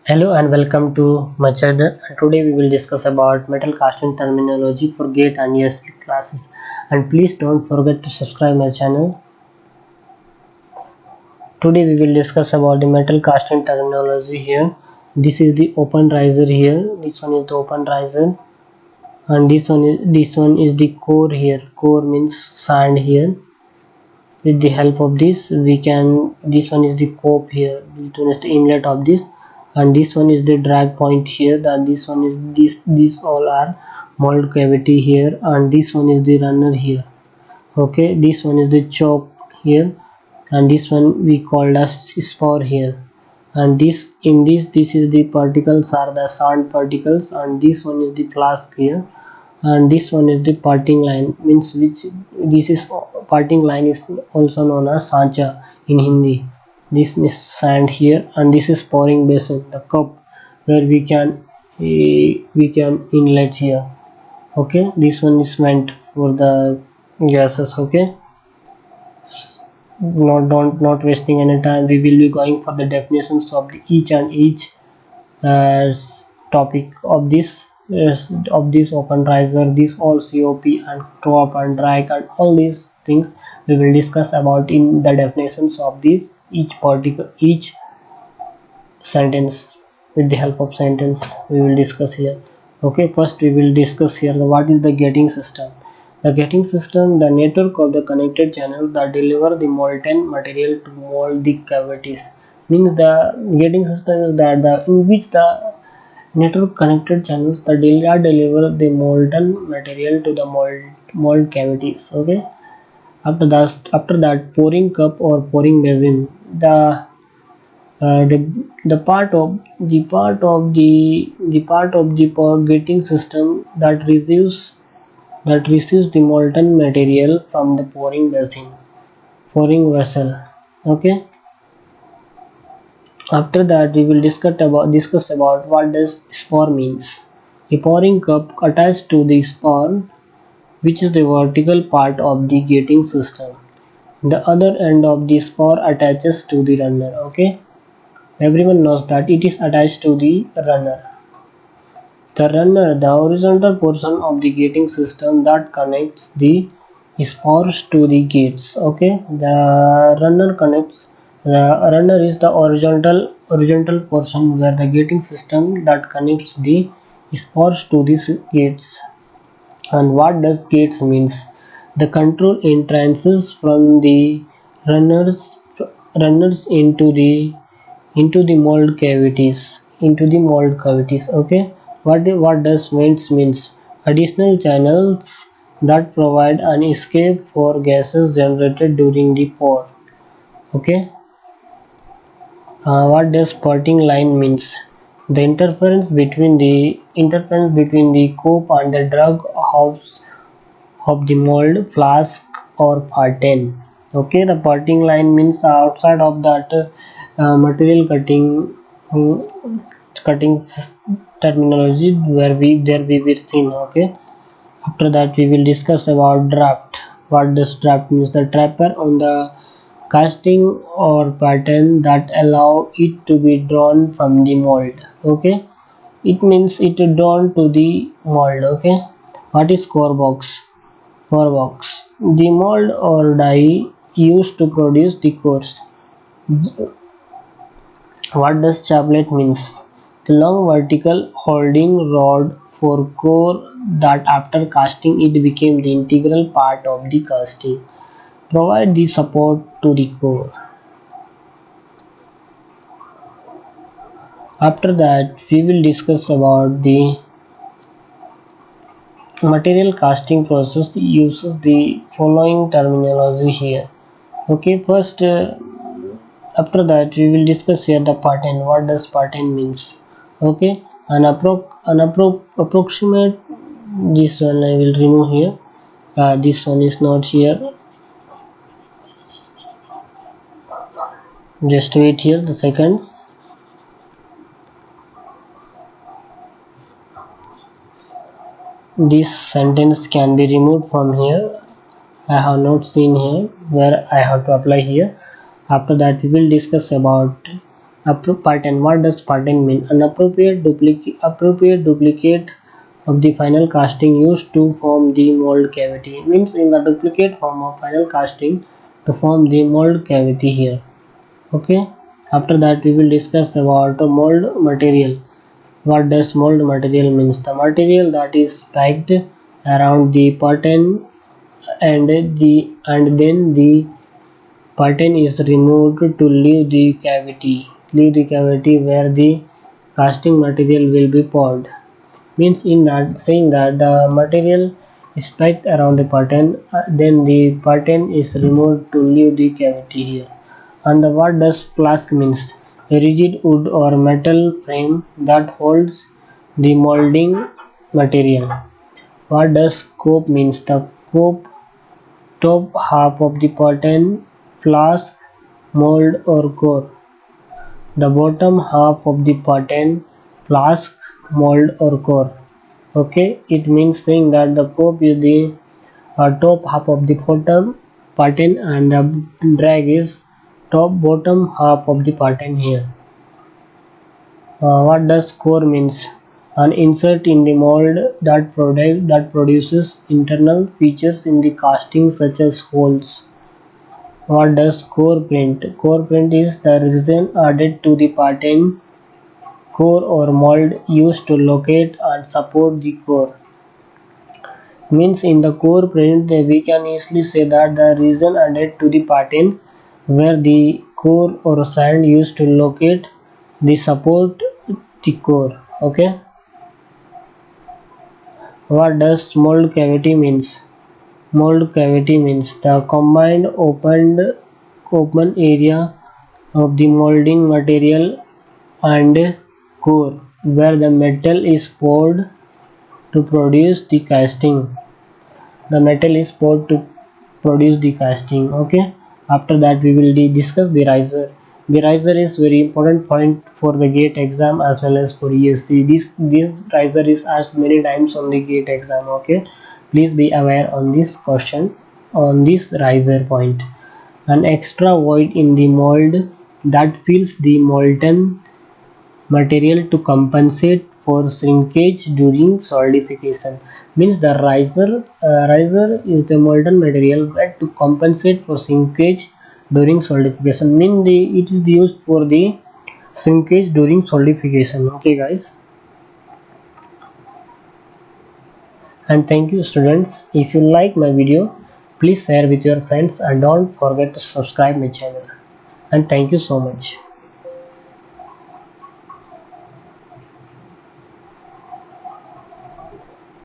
Hello and welcome to my channel. Today we will discuss about metal casting terminology for GATE and ESL classes. And please don't forget to subscribe my channel. Today we will discuss about the metal casting terminology here. This is the open riser here. This one is the open riser, and this one is the core here. Core means sand here. With the help of this this one is the cope here, this one is the inlet of this, and this one is the drag point here, that this one is these all are mold cavity here, and this one is the runner here. Okay, this one is the choke here, and this one we called as spore here, and this is the particles are the sand particles, and this one is the flask here, and this one is the parting line, means which this is parting line is also known as sancha in Hindi. This is sand here, and this is pouring basin, the cup where we can inlet here. Okay, this one is meant for the gases. Okay, not wasting any time, we will be going for the definitions of the each uh, topic of this open riser, this all COP and crop and drag and all these things we will discuss about in the definitions of this each sentence. With the help of sentence we will discuss here. Okay, first we will discuss here what is the gating system. The gating system, the network of the connected channels that deliver the molten material to mold the cavities. Means the gating system is that in which the network connected channels that deliver the molten material to the mold cavities. Okay, after that pouring cup or pouring basin, the power getting system that receives the molten material from the pouring vessel. Okay, after that we will discuss about what does spore means. A pouring cup attached to the spore, which is the vertical part of the gating system. The other end of the spore attaches to the runner. Okay, everyone knows that it is attached to the runner. The runner, the horizontal portion of the gating system that connects the spores to the gates. Okay, the runner is the horizontal portion where the gating system that connects the spores to the gates. And what does gates means? The control entrances from the runners runners into the mold cavities. Okay, what does vents means? Additional channels that provide an escape for gases generated during the pour. Okay, what does parting line means? The interference between the cope and the drug house of the mold, flask or parten. Okay, the parting line means outside of that material cutting terminology where we will see. Okay, after that we will discuss about draft. What does draft means? The trapper on the casting or pattern that allow it to be drawn from the mold. Okay, it means it drawn to the mold. Okay, what is core box? Core box, the mold or die used to produce the cores. What does chaplet means? The long vertical holding rod for core that after casting it became the integral part of the casting. Provide the support to the core. After that we will discuss about the material casting process uses the following terminology here. Okay, first after that we will discuss here the pattern. What does pattern means? Okay, approximate, this one I will remove here. This one is not here, just wait here the second. This sentence can be removed from here. I have not seen here where I have to apply here. After that we will discuss about Pattern. What does pattern mean? An appropriate duplicate of the final casting used to form the mold cavity. Means in the duplicate form of final casting to form the mold cavity here. Okay. After that we will discuss about mold material. What does mold material means? The material that is packed around the pattern and then the pattern is removed to leave the cavity where the casting material will be poured. Means in that saying that the material is packed around the pattern, then the pattern is removed to leave the cavity here. And what does flask means? A rigid wood or metal frame that holds the molding material. What does cope means? The cope, top half of the pattern, flask, mold or core. The bottom half of the pattern, flask, mold or core. Okay, it means saying that the cope is the top half of the bottom pattern and the drag is bottom half of the pattern here. What does core means? An insert in the mold that produces internal features in the casting such as holes. What does core print? Core print is the resin added to the pattern core or mold used to locate and support the core. Means in the core print we can easily say that the resin added to the pattern where the core or sand used to locate the support the core. Okay. What does mold cavity means? Mold cavity means the combined open area of the molding material and core where the metal is poured to produce the casting. The metal is poured to produce the casting. Okay. After that we will discuss the riser. The riser is very important point for the GATE exam as well as for ESC. This riser is asked many times on the GATE exam. Okay. Please be aware on this question on this riser point. An extra void in the mold that fills the molten material to compensate for shrinkage during solidification. Means the riser is the molten material that to compensate for shrinkage during solidification. It is used for the shrinkage during solidification. Okay guys, and thank you students. If you like my video, please share with your friends and don't forget to subscribe my channel, and thank you so much.